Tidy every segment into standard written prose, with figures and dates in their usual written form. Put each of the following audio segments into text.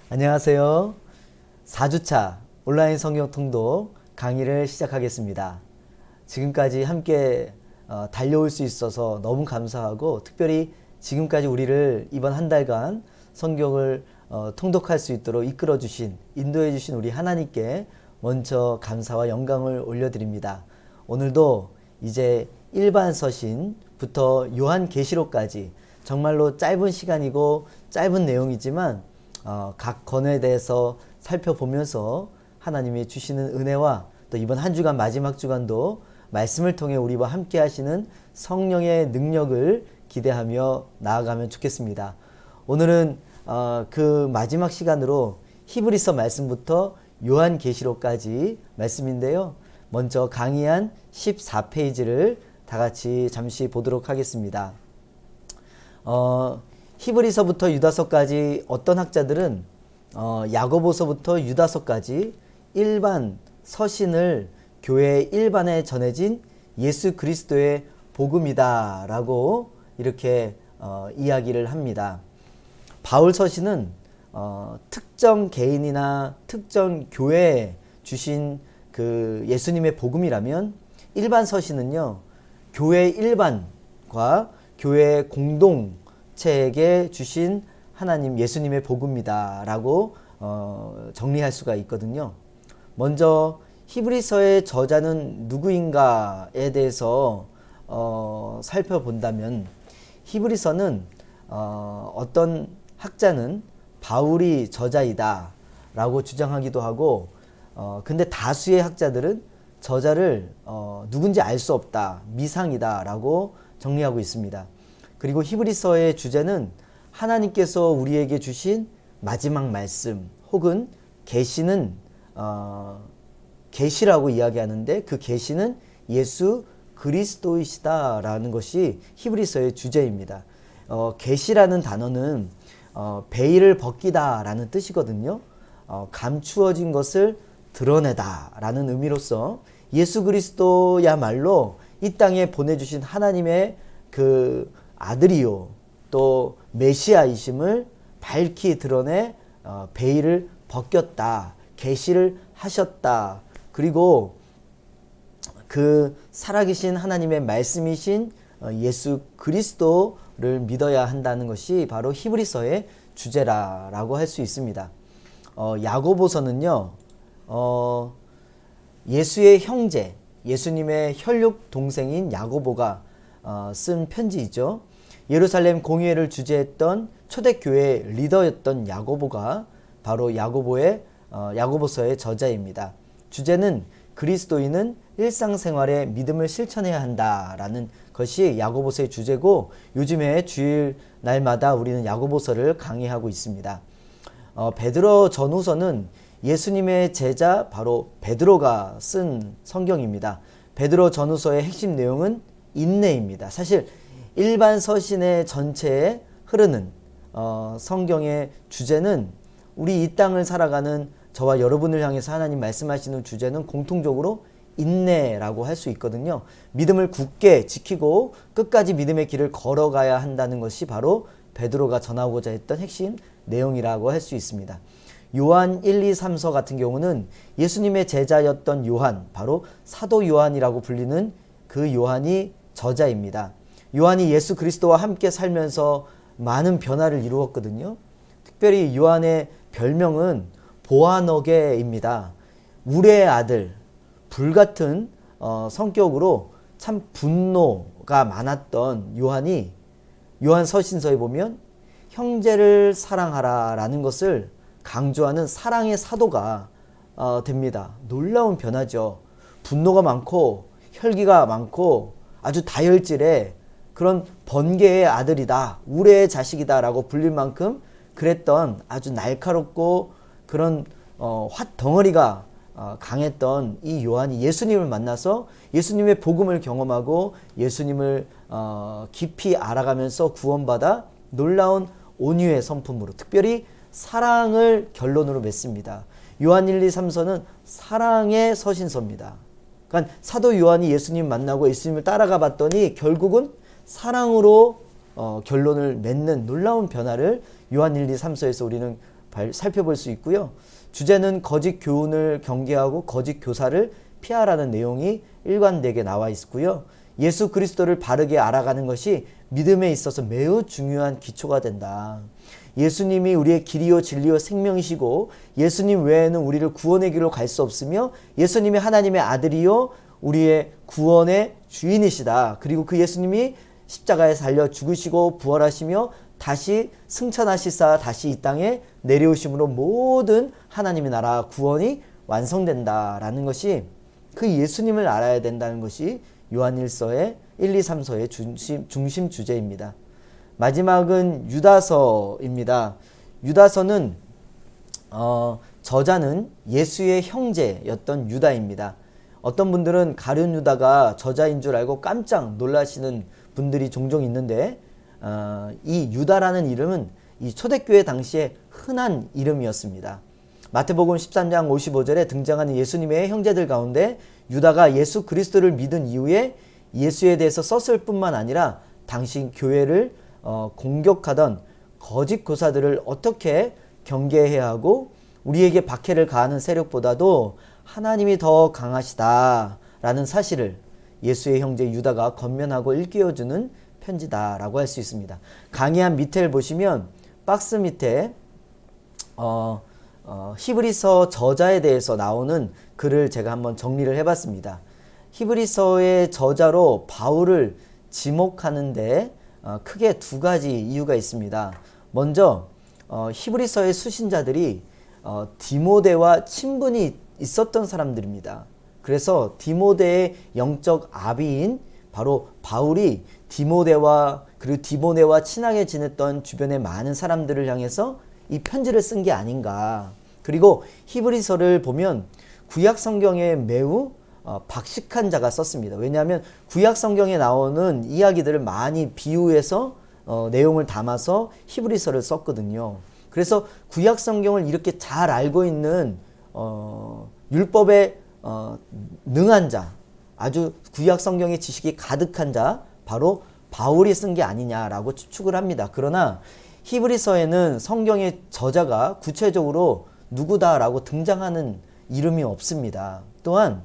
안녕하세요. 4주차 온라인 성경 통독 강의를 시작하겠습니다. 지금까지 함께 달려올 수 있어서 너무 감사하고, 특별히 지금까지 우리를 이번 한 달간 성경을 통독할 수 있도록 이끌어 주신, 인도해 주신 우리 하나님께 먼저 감사와 영광을 올려드립니다. 오늘도 이제 일반 서신부터 요한계시록까지 정말로 짧은 시간이고 짧은 내용이지만 각 권에 대해서 살펴보면서 하나님이 주시는 은혜와, 또 이번 한 주간 마지막 주간도 말씀을 통해 우리와 함께 하시는 성령의 능력을 기대하며 나아가면 좋겠습니다. 오늘은 그 마지막 시간으로 히브리서 말씀부터 요한계시록까지 말씀인데요. 먼저 강의한 14페이지를 다 같이 잠시 보도록 하겠습니다. 히브리서부터 유다서까지 어떤 학자들은 야고보서부터 유다서까지 일반 서신을 교회 일반에 전해진 예수 그리스도의 복음이다 라고 이렇게 이야기를 합니다. 바울 서신은 특정 개인이나 특정 교회에 주신 그 예수님의 복음이라면, 일반 서신은요 교회 일반과 교회 공동체에게 주신 하나님 예수님의 복음이다 라고 정리할 수가 있거든요. 먼저 히브리서의 저자는 누구인가에 대해서 살펴본다면, 히브리서는 어떤 학자는 바울이 저자이다 라고 주장하기도 하고, 근데 다수의 학자들은 저자를 누군지 알 수 없다, 미상이다 라고 정리하고 있습니다. 그리고 히브리서의 주제는 하나님께서 우리에게 주신 마지막 말씀 혹은 계시는 계시라고 이야기하는데, 그 계시는 예수 그리스도이시다 라는 것이 히브리서의 주제입니다. 계시라는 단어는 베일을 벗기다 라는 뜻이거든요. 감추어진 것을 드러내다 라는 의미로서 예수 그리스도야말로 이 땅에 보내주신 하나님의 그 아들이요 또 메시아이심을 밝히 드러내 베일을 벗겼다, 계시를 하셨다. 그리고 그 살아계신 하나님의 말씀이신 예수 그리스도를 믿어야 한다는 것이 바로 히브리서의 주제라고 할 수 있습니다. 야고보서는요 예수의 형제, 예수님의 혈육 동생인 야고보가 쓴 편지이죠. 예루살렘 공의회를 주재했던 초대교회 리더였던 야고보가 바로 야고보서의 저자입니다. 주제는 그리스도인은 일상생활에 믿음을 실천해야 한다라는 것이 야고보서의 주제고, 요즘에 주일 날마다 우리는 야고보서를 강의하고 있습니다. 베드로 전후서는 예수님의 제자 바로 베드로가 쓴 성경입니다. 베드로 전후서의 핵심 내용은 인내입니다. 사실 일반 서신의 전체에 흐르는 성경의 주제는, 우리 이 땅을 살아가는 저와 여러분을 향해서 하나님 말씀하시는 주제는 공통적으로 인내라고 할 수 있거든요. 믿음을 굳게 지키고 끝까지 믿음의 길을 걸어가야 한다는 것이 바로 베드로가 전하고자 했던 핵심 내용이라고 할 수 있습니다. 요한 1, 2, 3서 같은 경우는 예수님의 제자였던 요한, 바로 사도 요한이라고 불리는 그 요한이 저자입니다. 요한이 예수 그리스도와 함께 살면서 많은 변화를 이루었거든요. 특별히 요한의 별명은 보아너게입니다. 울의 아들, 불같은 성격으로 참 분노가 많았던 요한이 요한 서신서에 보면 형제를 사랑하라 라는 것을 강조하는 사랑의 사도가 됩니다. 놀라운 변화죠. 분노가 많고 혈기가 많고 아주 다혈질의 그런 번개의 아들이다, 우레의 자식이다 라고 불릴 만큼 그랬던 아주 날카롭고 그런 화-덩어리가 강했던 이 요한이 예수님을 만나서 예수님의 복음을 경험하고 예수님을 깊이 알아가면서 구원받아 놀라운 온유의 성품으로, 특별히 사랑을 결론으로 맺습니다. 요한 1, 2, 3서는 사랑의 서신서입니다. 그러니까 사도 요한이 예수님 만나고 예수님을 따라가 봤더니 결국은 사랑으로 결론을 맺는 놀라운 변화를 요한 1, 2, 3서에서 우리는 살펴볼 수 있고요. 주제는 거짓 교훈을 경계하고 거짓 교사를 피하라는 내용이 일관되게 나와 있고요. 예수 그리스도를 바르게 알아가는 것이 믿음에 있어서 매우 중요한 기초가 된다. 예수님이 우리의 길이요 진리요 생명이시고 예수님 외에는 우리를 구원의 길로 갈 수 없으며 예수님이 하나님의 아들이요 우리의 구원의 주인이시다. 그리고 그 예수님이 십자가에 달려 죽으시고 부활하시며 다시 승천하시사 다시 이 땅에 내려오심으로 모든 하나님의 나라 구원이 완성된다라는 것이 그 예수님을 알아야 된다는 것이 요한일서의 1, 2, 3서의 중심 주제입니다. 마지막은 유다서입니다. 유다서는 저자는 예수의 형제였던 유다입니다. 어떤 분들은 가룟 유다가 저자인 줄 알고 깜짝 놀라시는 분들이 종종 있는데 이 유다라는 이름은 이 초대교회 당시에 흔한 이름이었습니다. 마태복음 13장 55절에 등장하는 예수님의 형제들 가운데 유다가 예수 그리스도를 믿은 이후에 예수에 대해서 썼을 뿐만 아니라 당시 교회를 공격하던 거짓 교사들을 어떻게 경계해야 하고 우리에게 박해를 가하는 세력보다도 하나님이 더 강하시다라는 사실을 예수의 형제 유다가 권면하고 일깨워주는 편지다라고 할 수 있습니다. 강의한 밑에를 보시면 박스 밑에 히브리서 저자에 대해서 나오는 글을 제가 한번 정리를 해봤습니다. 히브리서의 저자로 바울을 지목하는데 크게 두 가지 이유가 있습니다. 먼저 히브리서의 수신자들이 디모데와 친분이 있었던 사람들입니다. 그래서 디모데의 영적 아비인 바로 바울이 그리고 디모데와 친하게 지냈던 주변의 많은 사람들을 향해서 이 편지를 쓴 게 아닌가. 그리고 히브리서를 보면 구약 성경에 매우 박식한 자가 썼습니다. 왜냐하면 구약 성경에 나오는 이야기들을 많이 비유해서 내용을 담아서 히브리서를 썼거든요. 그래서 구약 성경을 이렇게 잘 알고 있는 율법에 능한 자, 아주 구약 성경의 지식이 가득한 자, 바로 바울이 쓴 게 아니냐라고 추측을 합니다. 그러나 히브리서에는 성경의 저자가 구체적으로 누구다라고 등장하는 이름이 없습니다. 또한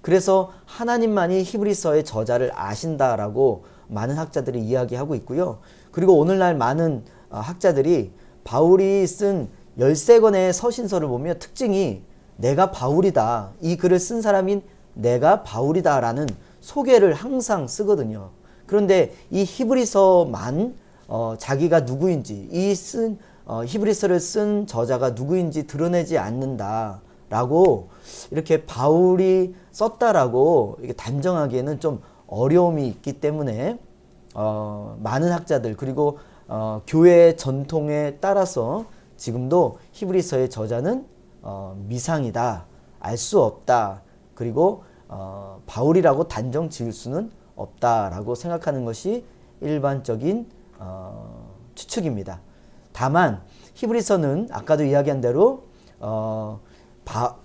그래서 하나님만이 히브리서의 저자를 아신다라고 많은 학자들이 이야기하고 있고요. 그리고 오늘날 많은 학자들이 바울이 쓴 13권의 서신서를 보면 특징이 내가 바울이다. 이 글을 쓴 사람인 내가 바울이다 라는 소개를 항상 쓰거든요. 그런데 이 히브리서만 자기가 누구인지 히브리서를 쓴 저자가 누구인지 드러내지 않는다 라고 이렇게 바울이 썼다라고 이렇게 단정하기에는 좀 어려움이 있기 때문에 많은 학자들 그리고 교회의 전통에 따라서 지금도 히브리서의 저자는 미상이다, 알 수 없다, 그리고 바울이라고 단정 지을 수는 없다라고 생각하는 것이 일반적인 추측입니다. 다만 히브리서는 아까도 이야기한 대로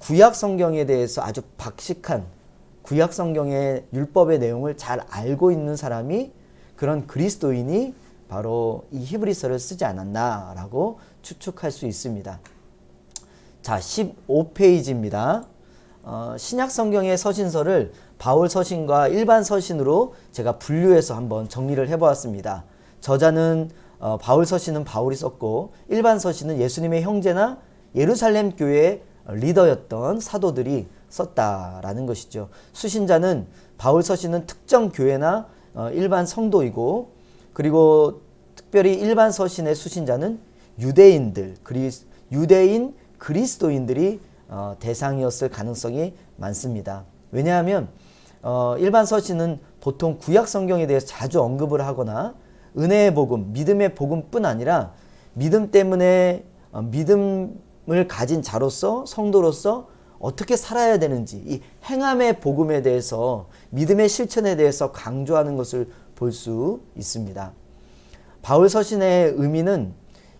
구약 성경에 대해서 아주 박식한 구약 성경의 율법의 내용을 잘 알고 있는 사람이 그런 그리스도인이 바로 이 히브리서를 쓰지 않았나라고 추측할 수 있습니다. 자, 15페이지입니다. 신약 성경의 서신서를 바울 서신과 일반 서신으로 제가 분류해서 한번 정리를 해보았습니다. 저자는 바울 서신은 바울이 썼고 일반 서신은 예수님의 형제나 예루살렘 교회의 리더였던 사도들이 썼다라는 것이죠. 수신자는 바울 서신은 특정 교회나 일반 성도이고 그리고 특별히 일반 서신의 수신자는 유대인 그리스도인들이 대상이었을 가능성이 많습니다. 왜냐하면 일반 서신은 보통 구약 성경에 대해서 자주 언급을 하거나 은혜의 복음, 믿음의 복음뿐 아니라 믿음 때문에 믿음을 가진 자로서 성도로서 어떻게 살아야 되는지 이 행함의 복음에 대해서 믿음의 실천에 대해서 강조하는 것을 볼 수 있습니다. 바울 서신의 의미는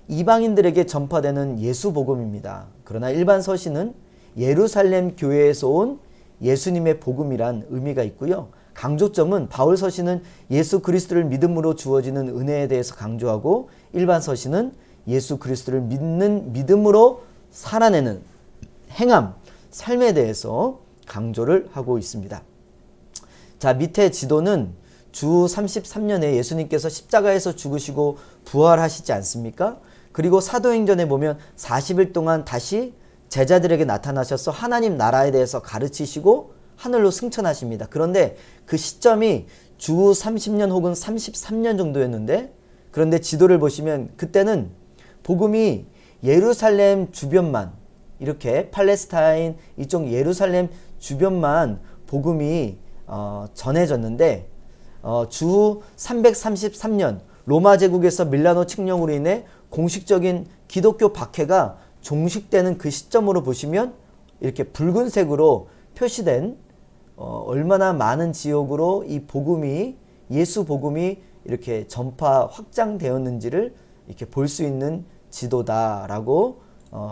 이방인들에게 전파되는 예수 복음입니다. 그러나 일반 서신은 예루살렘 교회에서 온 예수님의 복음이란 의미가 있고요. 강조점은 바울 서신은 예수 그리스도를 믿음으로 주어지는 은혜에 대해서 강조하고 일반 서신은 예수 그리스도를 믿는 믿음으로 살아내는 행함, 삶에 대해서 강조를 하고 있습니다. 자, 밑에 지도는 주 33년에 예수님께서 십자가에서 죽으시고 부활하시지 않습니까? 그리고 사도행전에 보면 40일 동안 다시 제자들에게 나타나셔서 하나님 나라에 대해서 가르치시고 하늘로 승천하십니다. 그런데 그 시점이 주 30년 혹은 33년 정도였는데, 그런데 지도를 보시면 그때는 복음이 예루살렘 주변만, 이렇게 팔레스타인 이쪽 예루살렘 주변만 복음이 전해졌는데, 주 333년 로마 제국에서 밀라노 칙령으로 인해 공식적인 기독교 박해가 종식되는 그 시점으로 보시면 이렇게 붉은색으로 표시된 얼마나 많은 지역으로 이 복음이, 예수 복음이 이렇게 전파 확장되었는지를 이렇게 볼 수 있는 지도다라고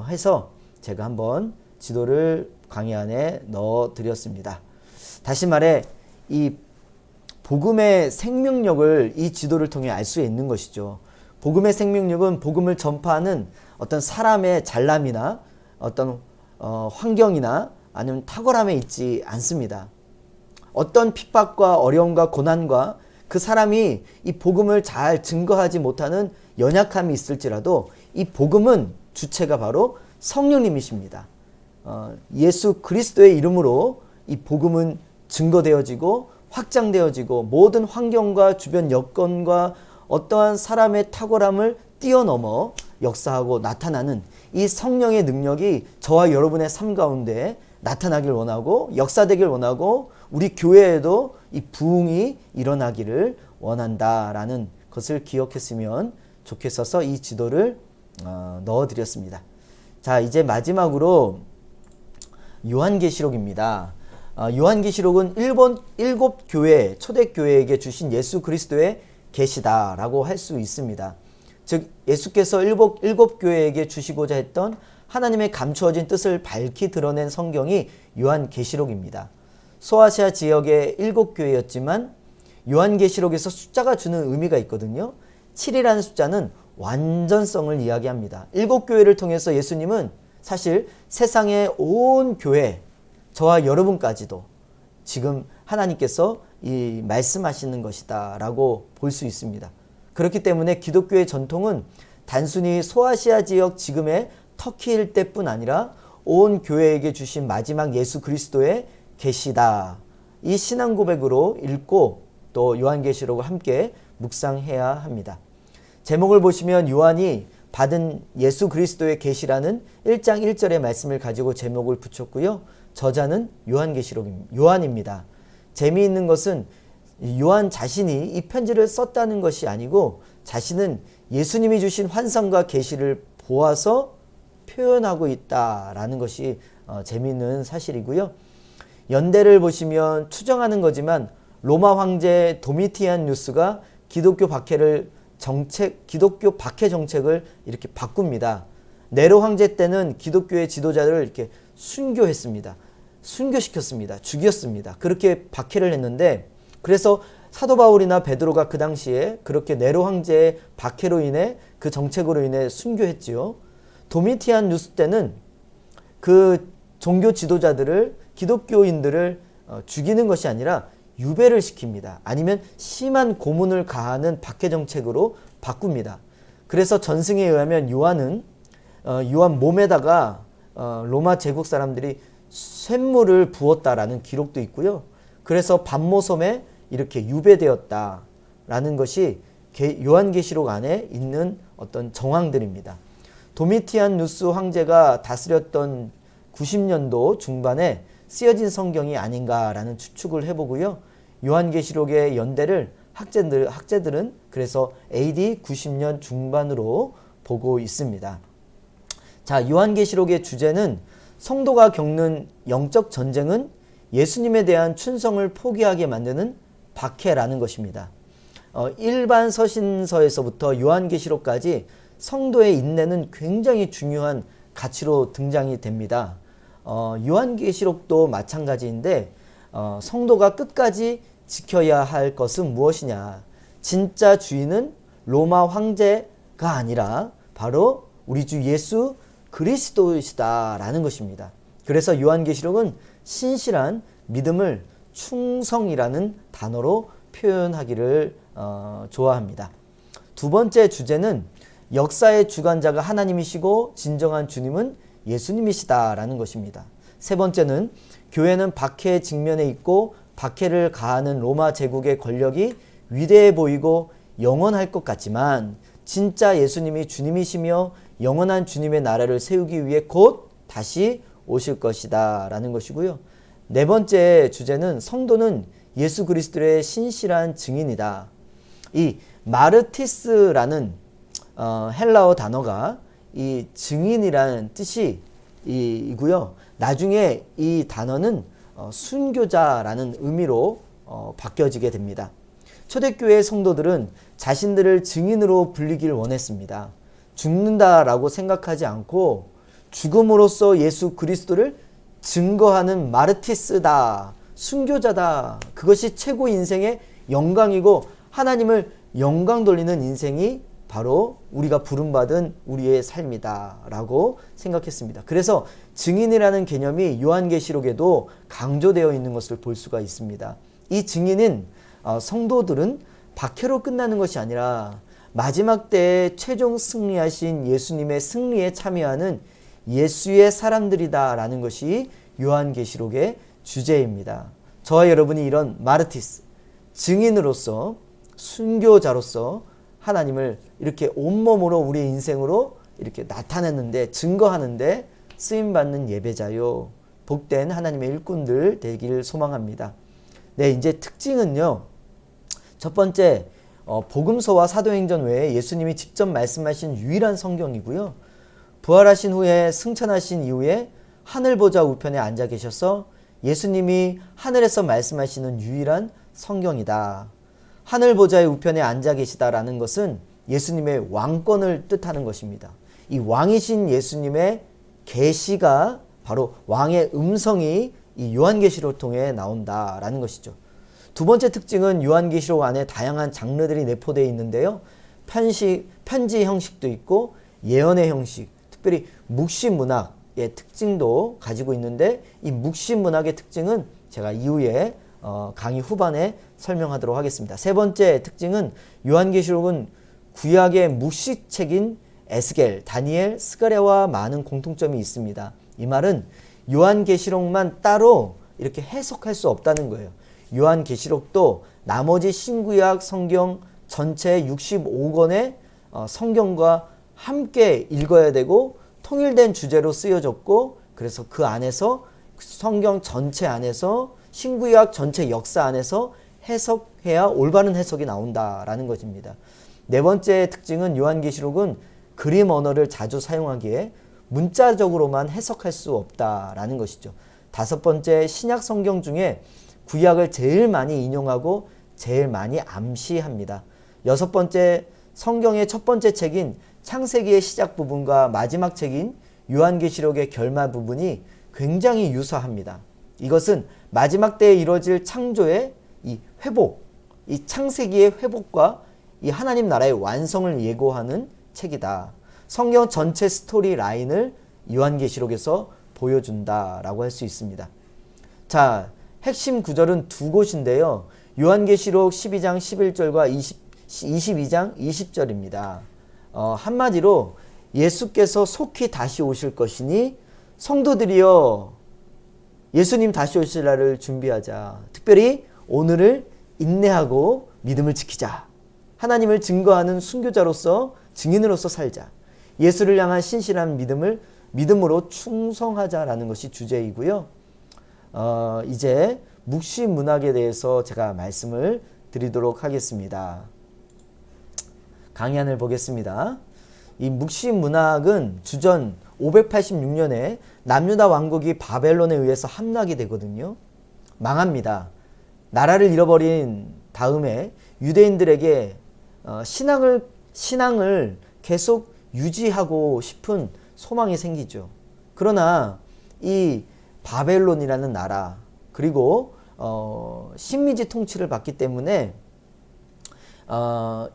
해서 제가 한번 지도를 강의 안에 넣어 드렸습니다. 다시 말해 이 복음의 생명력을 이 지도를 통해 알 수 있는 것이죠. 복음의 생명력은 복음을 전파하는 어떤 사람의 잘남이나 어떤 환경이나 아니면 탁월함에 있지 않습니다. 어떤 핍박과 어려움과 고난과 그 사람이 이 복음을 잘 증거하지 못하는 연약함이 있을지라도 이 복음은 주체가 바로 성령님이십니다. 예수 그리스도의 이름으로 이 복음은 증거되어지고 확장되어지고 모든 환경과 주변 여건과 어떠한 사람의 탁월함을 뛰어넘어 역사하고 나타나는 이 성령의 능력이 저와 여러분의 삶 가운데 나타나길 원하고 역사되길 원하고 우리 교회에도 이 부흥이 일어나기를 원한다라는 것을 기억했으면 좋겠어서 이 지도를 넣어드렸습니다. 자, 이제 마지막으로 요한계시록입니다. 요한계시록은 일곱 교회, 초대교회에게 주신 예수 그리스도의 계시다라고 할 수 있습니다. 즉 예수께서 일곱 교회에게 주시고자 했던 하나님의 감추어진 뜻을 밝히 드러낸 성경이 요한계시록입니다. 소아시아 지역의 7교회였지만 요한계시록에서 숫자가 주는 의미가 있거든요. 7이라는 숫자는 완전성을 이야기합니다. 7교회를 통해서 예수님은 사실 세상의 온 교회, 저와 여러분까지도 지금 하나님께서 이 말씀하시는 것이다 라고 볼 수 있습니다. 그렇기 때문에 기독교의 전통은 단순히 소아시아 지역 지금의 터키 일대뿐 아니라 온 교회에게 주신 마지막 예수 그리스도의 계시다, 이 신앙 고백으로 읽고 또 요한계시록을 함께 묵상해야 합니다. 제목을 보시면 요한이 받은 예수 그리스도의 계시라는 1장 1절의 말씀을 가지고 제목을 붙였고요. 저자는 요한입니다. 재미있는 것은 요한 자신이 이 편지를 썼다는 것이 아니고 자신은 예수님이 주신 환상과 계시를 보아서 표현하고 있다라는 것이 재미있는 사실이고요. 연대를 보시면 추정하는 거지만 로마 황제 도미티안누스가 기독교 박해 정책을 이렇게 바꿉니다. 네로 황제 때는 기독교의 지도자들을 이렇게 순교시켰습니다. 죽였습니다. 그렇게 박해를 했는데, 그래서 사도 바울이나 베드로가 그 당시에 그렇게 네로 황제의 박해로 인해 그 정책으로 인해 순교했지요. 도미티안누스 때는 그 종교 지도자들을, 기독교인들을 죽이는 것이 아니라 유배를 시킵니다. 아니면 심한 고문을 가하는 박해 정책으로 바꿉니다. 그래서 전승에 의하면 요한 몸에다가 로마 제국 사람들이 쇳물을 부었다라는 기록도 있고요. 그래서 반모섬에 이렇게 유배되었다라는 것이 요한계시록 안에 있는 어떤 정황들입니다. 도미티안누스 황제가 다스렸던 90년도 중반에 쓰여진 성경이 아닌가라는 추측을 해보고요. 요한계시록의 연대를 학자들은 그래서 AD 90년 중반으로 보고 있습니다. 자, 요한계시록의 주제는 성도가 겪는 영적 전쟁은 예수님에 대한 충성을 포기하게 만드는 박해라는 것입니다. 일반 서신서에서부터 요한계시록까지 성도의 인내는 굉장히 중요한 가치로 등장이 됩니다. 요한계시록도 마찬가지인데 성도가 끝까지 지켜야 할 것은 무엇이냐? 진짜 주인은 로마 황제가 아니라 바로 우리 주 예수 그리스도이시다라는 것입니다. 그래서 요한계시록은 신실한 믿음을 충성이라는 단어로 표현하기를 좋아합니다. 두 번째 주제는 역사의 주관자가 하나님이시고 진정한 주님은 예수님이시다라는 것입니다. 세 번째는 교회는 박해의 직면에 있고 박해를 가하는 로마 제국의 권력이 위대해 보이고 영원할 것 같지만 진짜 예수님이 주님이시며 영원한 주님의 나라를 세우기 위해 곧 다시 오실 것이다 라는 것이고요. 네 번째 주제는 성도는 예수 그리스도의 신실한 증인이다. 이 마르티스라는 헬라어 단어가 이 증인이라는 뜻이 이고요. 나중에 이 단어는 순교자라는 의미로 바뀌어지게 됩니다. 초대교회 성도들은 자신들을 증인으로 불리길 원했습니다. 죽는다라고 생각하지 않고 죽음으로써 예수 그리스도를 증거하는 마르티스다, 순교자다. 그것이 최고 인생의 영광이고 하나님을 영광 돌리는 인생이 바로 우리가 부름받은 우리의 삶이다 라고 생각했습니다. 그래서 증인이라는 개념이 요한계시록에도 강조되어 있는 것을 볼 수가 있습니다. 이 증인은 성도들은 박해로 끝나는 것이 아니라 마지막 때에 최종 승리하신 예수님의 승리에 참여하는 예수의 사람들이다 라는 것이 요한계시록의 주제입니다. 저와 여러분이 이런 마르티스, 증인으로서 순교자로서 하나님을 이렇게 온몸으로 우리의 인생으로 이렇게 나타내는데 증거하는데 쓰임받는 예배자요 복된 하나님의 일꾼들 되기를 소망합니다. 네, 이제 특징은요. 첫 번째 복음서와 사도행전 외에 예수님이 직접 말씀하신 유일한 성경이고요. 부활하신 후에 승천하신 이후에 하늘보좌 우편에 앉아 계셔서 예수님이 하늘에서 말씀하시는 유일한 성경이다. 하늘보좌의 우편에 앉아 계시다라는 것은 예수님의 왕권을 뜻하는 것입니다. 이 왕이신 예수님의 계시가 바로 왕의 음성이 이 요한계시록을 통해 나온다라는 것이죠. 두 번째 특징은 요한계시록 안에 다양한 장르들이 내포되어 있는데요. 편지 형식도 있고 예언의 형식, 특별히 묵시문학의 특징도 가지고 있는데 이 묵시문학의 특징은 제가 이후에 강의 후반에 설명하도록 하겠습니다. 세 번째 특징은 요한계시록은 구약의 묵시책인 에스겔, 다니엘, 스가랴와 많은 공통점이 있습니다. 이 말은 요한계시록만 따로 이렇게 해석할 수 없다는 거예요. 요한계시록도 나머지 신구약 성경 전체 65권의 성경과 함께 읽어야 되고 통일된 주제로 쓰여졌고 그래서 그 안에서 성경 전체 안에서 신구약 전체 역사 안에서 해석해야 올바른 해석이 나온다라는 것입니다. 네 번째 특징은 요한계시록은 그림 언어를 자주 사용하기에 문자적으로만 해석할 수 없다라는 것이죠. 다섯 번째, 신약 성경 중에 구약을 제일 많이 인용하고 제일 많이 암시합니다. 여섯 번째, 성경의 첫 번째 책인 창세기의 시작 부분과 마지막 책인 요한계시록의 결말 부분이 굉장히 유사합니다. 이것은 마지막 때에 이루어질 창조의 이 회복, 이 창세기의 회복과 이 하나님 나라의 완성을 예고하는 책이다. 성경 전체 스토리 라인을 요한계시록에서 보여준다라고 할 수 있습니다. 자, 핵심 구절은 두 곳인데요. 요한계시록 12장 11절과 22장 20절입니다. 한마디로 예수께서 속히 다시 오실 것이니 성도들이여 예수님 다시 오실 날을 준비하자. 특별히 오늘을 인내하고 믿음을 지키자. 하나님을 증거하는 순교자로서 증인으로서 살자. 예수를 향한 신실한 믿음으로 충성하자라는 것이 주제이고요. 이제 묵시문학에 대해서 제가 말씀을 드리도록 하겠습니다. 강의안을 보겠습니다. 이 묵시문학은 주전 586년에 남유다 왕국이 바벨론에 의해서 함락이 되거든요. 망합니다. 나라를 잃어버린 다음에 유대인들에게 신앙을 계속 유지하고 싶은 소망이 생기죠. 그러나 이 바벨론이라는 나라 그리고 식민지 통치를 받기 때문에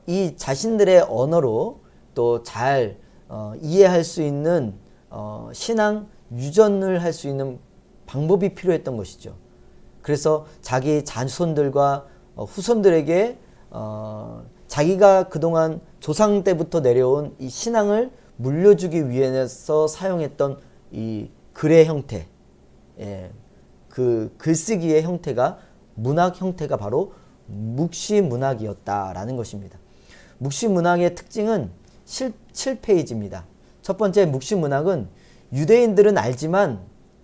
이 자신들의 언어로 또 잘 이해할 수 있는 신앙 유전을 할 수 있는 방법이 필요했던 것이죠. 그래서 자기 자손들과 후손들에게 자기가 그동안 조상 때부터 내려온 이 신앙을 물려주기 위해서 사용했던 이 글의 형태, 그 글쓰기의 형태가 문학 형태가 바로 묵시문학이었다라는 것입니다. 묵시문학의 특징은 7페이지입니다. 첫 번째, 묵시문학은 유대인들은 알지만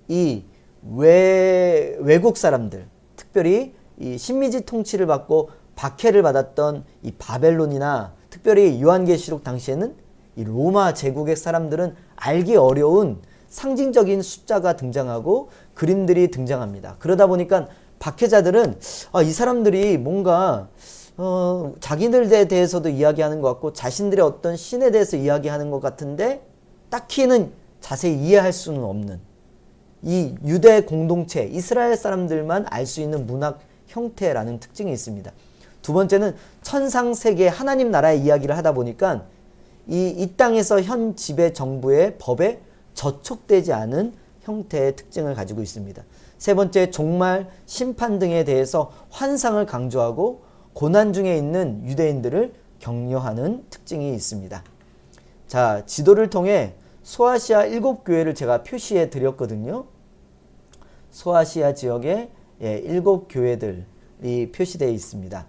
이 외국 사람들, 특별히 이 식민지 통치를 받고 박해를 받았던 이 바벨론이나 특별히 요한계시록 당시에는 이 로마 제국의 사람들은 알기 어려운 상징적인 숫자가 등장하고 그림들이 등장합니다. 그러다 보니까 박해자들은 이 사람들이 뭔가 자기들에 대해서도 이야기하는 것 같고 자신들의 어떤 신에 대해서 이야기하는 것 같은데 딱히는 자세히 이해할 수는 없는 이 유대 공동체, 이스라엘 사람들만 알 수 있는 문학 형태라는 특징이 있습니다. 두 번째는 천상세계 하나님 나라의 이야기를 하다 보니까 이 땅에서 현 지배 정부의 법에 저촉되지 않은 형태의 특징을 가지고 있습니다. 세 번째, 종말, 심판 등에 대해서 환상을 강조하고 고난 중에 있는 유대인들을 격려하는 특징이 있습니다. 자, 지도를 통해 소아시아 7교회를 제가 표시해 드렸거든요. 소아시아 지역에 7교회들이 표시되어 있습니다.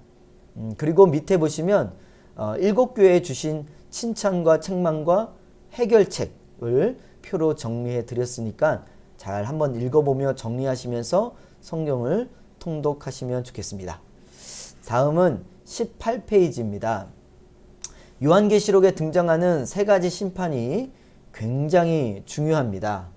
그리고 밑에 보시면 7교회에 주신 칭찬과 책망과 해결책을 표로 정리해 드렸으니까 잘 한번 읽어보며 정리하시면서 성경을 통독하시면 좋겠습니다. 다음은 18페이지입니다. 요한계시록에 등장하는 세 가지 심판이 굉장히 중요합니다.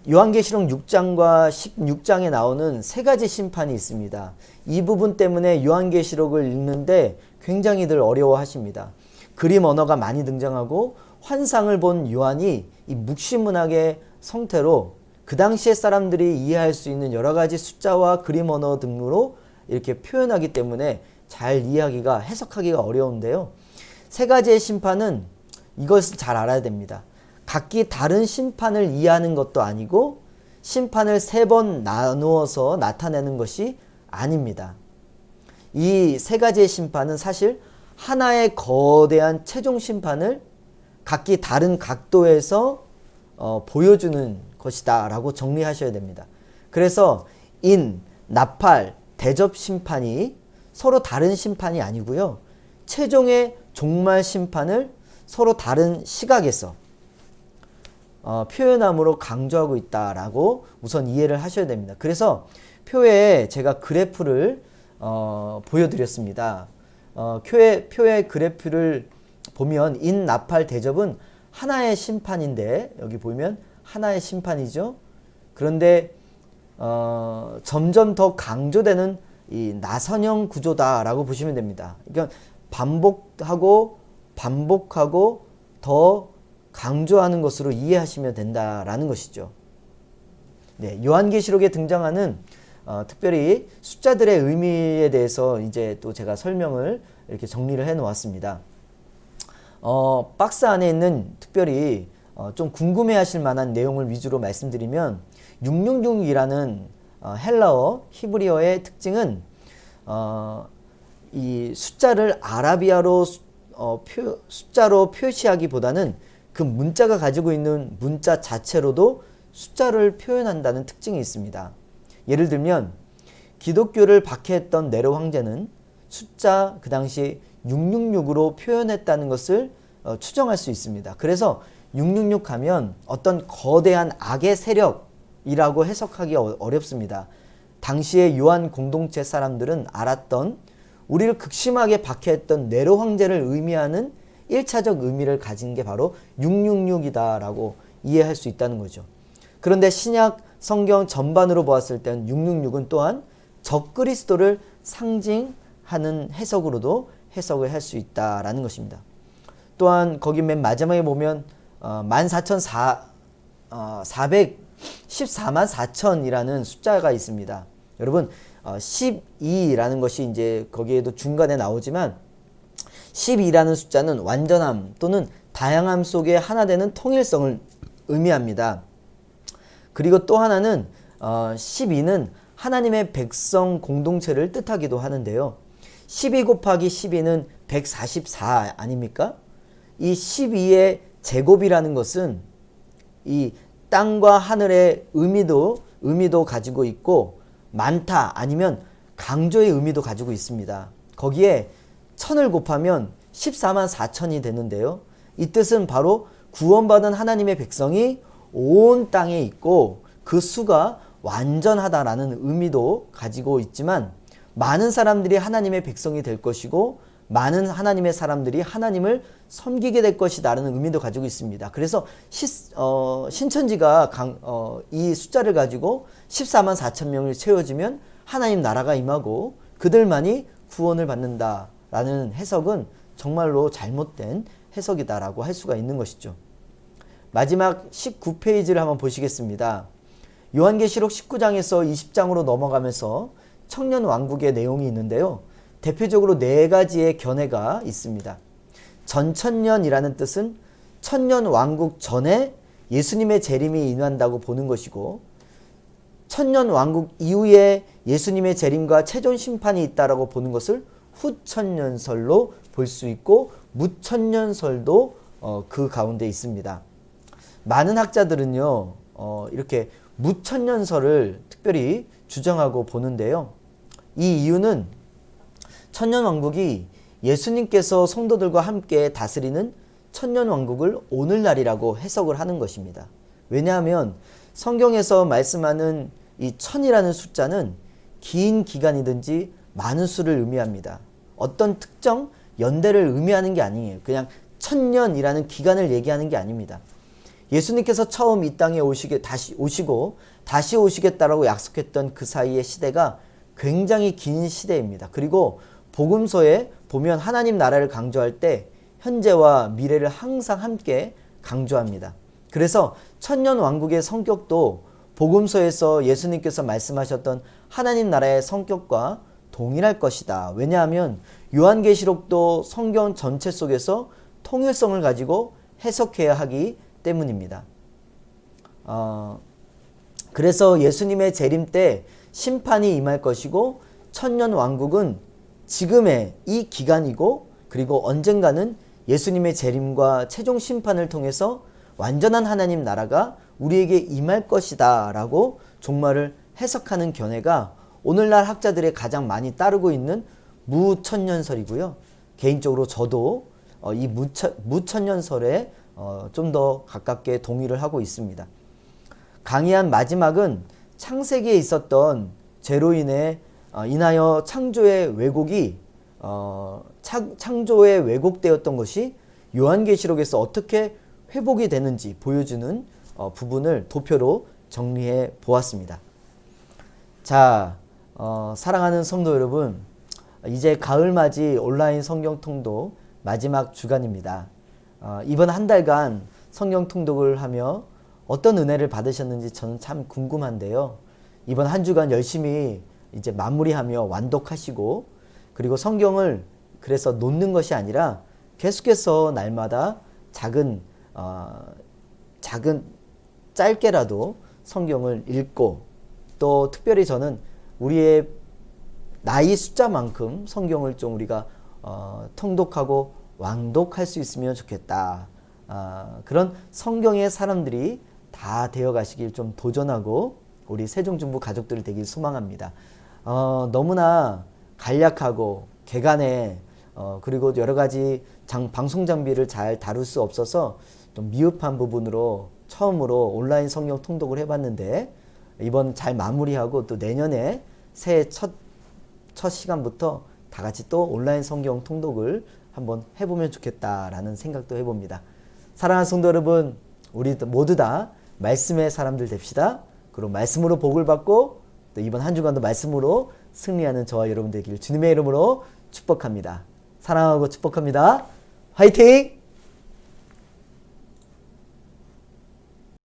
요한계시록 6장과 16장에 나오는 세 가지 심판이 있습니다. 이 부분 때문에 요한계시록을 읽는데 굉장히들 어려워하십니다. 그림 언어가 많이 등장하고 환상을 본 요한이 이 묵시문학의 성태로 그 당시의 사람들이 이해할 수 있는 여러 가지 숫자와 그림 언어 등으로 이렇게 표현하기 때문에 잘 이해하기가, 해석하기가 어려운데요. 세 가지의 심판은 이것을 잘 알아야 됩니다. 각기 다른 심판을 이해하는 것도 아니고 심판을 세 번 나누어서 나타내는 것이 아닙니다. 이 세 가지의 심판은 사실 하나의 거대한 최종 심판을 각기 다른 각도에서 보여주는 것이다 라고 정리하셔야 됩니다. 그래서 나팔, 대접 심판이 서로 다른 심판이 아니고요. 최종의 종말 심판을 서로 다른 시각에서 표현함으로 강조하고 있다라고 우선 이해를 하셔야 됩니다. 그래서 표에 제가 그래프를 보여드렸습니다. 표의 그래프를 보면 나팔, 대접은 하나의 심판인데 여기 보면 하나의 심판이죠. 그런데 점점 더 강조되는 이 나선형 구조다라고 보시면 됩니다. 그러니까 반복하고 더 강조하는 것으로 이해하시면 된다라는 것이죠. 네, 요한계시록에 등장하는 특별히 숫자들의 의미에 대해서 이제 또 제가 설명을 이렇게 정리를 해 놓았습니다. 박스 안에 있는 특별히 좀 궁금해 하실 만한 내용을 위주로 말씀드리면 666이라는 헬라어, 히브리어의 특징은 이 숫자를 아라비아로 숫자로 표시하기보다는 그 문자가 가지고 있는 문자 자체로도 숫자를 표현한다는 특징이 있습니다. 예를 들면 기독교를 박해했던 네로 황제는 숫자 그 당시 666으로 표현했다는 것을 추정할 수 있습니다. 그래서 666 하면 어떤 거대한 악의 세력이라고 해석하기 어렵습니다. 당시의 요한 공동체 사람들은 알았던, 우리를 극심하게 박해했던 네로 황제를 의미하는 1차적 의미를 가진 게 바로 666이다 라고 이해할 수 있다는 거죠. 그런데 신약 성경 전반으로 보았을 때는 666은 또한 적그리스도를 상징하는 해석으로도 해석을 할 수 있다라는 것입니다. 또한 거기 맨 마지막에 보면 14만 4천이라는 숫자가 있습니다. 여러분 12라는 것이 이제 거기에도 중간에 나오지만 12라는 숫자는 완전함 또는 다양함 속에 하나 되는 통일성을 의미합니다. 그리고 또 하나는 12는 하나님의 백성 공동체를 뜻하기도 하는데요. 12 곱하기 12는 144 아닙니까? 이 12의 제곱이라는 것은 이 땅과 하늘의 의미도 가지고 있고 많다 아니면 강조의 의미도 가지고 있습니다. 거기에 1000을 곱하면 14만 4천이 되는데요. 이 뜻은 바로 구원받은 하나님의 백성이 온 땅에 있고 그 수가 완전하다라는 의미도 가지고 있지만 많은 사람들이 하나님의 백성이 될 것이고 많은 하나님의 사람들이 하나님을 섬기게 될 것이다라는 의미도 가지고 있습니다. 그래서 신천지가 이 숫자를 가지고 14만 4천 명을 채워지면 하나님 나라가 임하고 그들만이 구원을 받는다라는 해석은 정말로 잘못된 해석이다라고 할 수가 있는 것이죠. 마지막 19페이지를 한번 보시겠습니다. 요한계시록 19장에서 20장으로 넘어가면서 청년 왕국의 내용이 있는데요. 대표적으로 4가지의 견해가 있습니다. 전천년이라는 뜻은 천년 왕국 전에 예수님의 재림이 임한다고 보는 것이고 천년 왕국 이후에 예수님의 재림과 최종 심판이 있다라고 보는 것을 후천년설로 볼 수 있고 무천년설도 그 가운데 있습니다. 많은 학자들은요 이렇게 무천년설을 특별히 주장하고 보는데요. 이 이유는 천년왕국이 예수님께서 성도들과 함께 다스리는 천년왕국을 오늘날이라고 해석을 하는 것입니다. 왜냐하면 성경에서 말씀하는 이 천이라는 숫자는 긴 기간이든지 많은 수를 의미합니다. 어떤 특정 연대를 의미하는 게 아니에요. 그냥 천년이라는 기간을 얘기하는 게 아닙니다. 예수님께서 처음 이 땅에 다시 오시겠다라고 약속했던 그 사이의 시대가 굉장히 긴 시대입니다. 그리고 복음서에 보면 하나님 나라를 강조할 때 현재와 미래를 항상 함께 강조합니다. 그래서 천년 왕국의 성격도 복음서에서 예수님께서 말씀하셨던 하나님 나라의 성격과 동일할 것이다. 왜냐하면 요한계시록도 성경 전체 속에서 통일성을 가지고 해석해야 하기 때문입니다. 그래서 예수님의 재림 때 심판이 임할 것이고 천년 왕국은 지금의 이 기간이고 그리고 언젠가는 예수님의 재림과 최종 심판을 통해서 완전한 하나님 나라가 우리에게 임할 것이다 라고 종말을 해석하는 견해가 오늘날 학자들의 가장 많이 따르고 있는 무천년설이고요. 개인적으로 저도 이 무천년설에 좀 더 가깝게 동의를 하고 있습니다. 강의한 마지막은 창세기에 있었던 죄로 인하여 창조의 왜곡이 창조의 왜곡되었던 것이 요한계시록에서 어떻게 회복이 되는지 보여주는 부분을 도표로 정리해 보았습니다. 자, 사랑하는 성도 여러분, 이제 가을맞이 온라인 성경 통독 마지막 주간입니다. 이번 한 달간 성경 통독을 하며 어떤 은혜를 받으셨는지 저는 참 궁금한데요. 이번 한 주간 열심히 이제 마무리하며 완독하시고 그리고 성경을 그래서 놓는 것이 아니라 계속해서 날마다 작은 짧게라도 성경을 읽고 또 특별히 저는 우리의 나이 숫자만큼 성경을 좀 우리가 통독하고 왕독할 수 있으면 좋겠다. 그런 성경의 사람들이 다 되어가시길 좀 도전하고 우리 세종중부 가족들이 되길 소망합니다. 너무나 간략하고 개간에 그리고 여러가지 방송 장비를 잘 다룰 수 없어서 좀 미흡한 부분으로 처음으로 온라인 성경 통독을 해봤는데 이번 잘 마무리하고 또 내년에 새해 첫 시간부터 다 같이 또 온라인 성경 통독을 한번 해보면 좋겠다라는 생각도 해봅니다. 사랑하는 성도 여러분, 우리 모두 다 말씀의 사람들 됩시다. 그리고 말씀으로 복을 받고 또 이번 한 주간도 말씀으로 승리하는 저와 여러분 되길 주님의 이름으로 축복합니다. 사랑하고 축복합니다. 화이팅!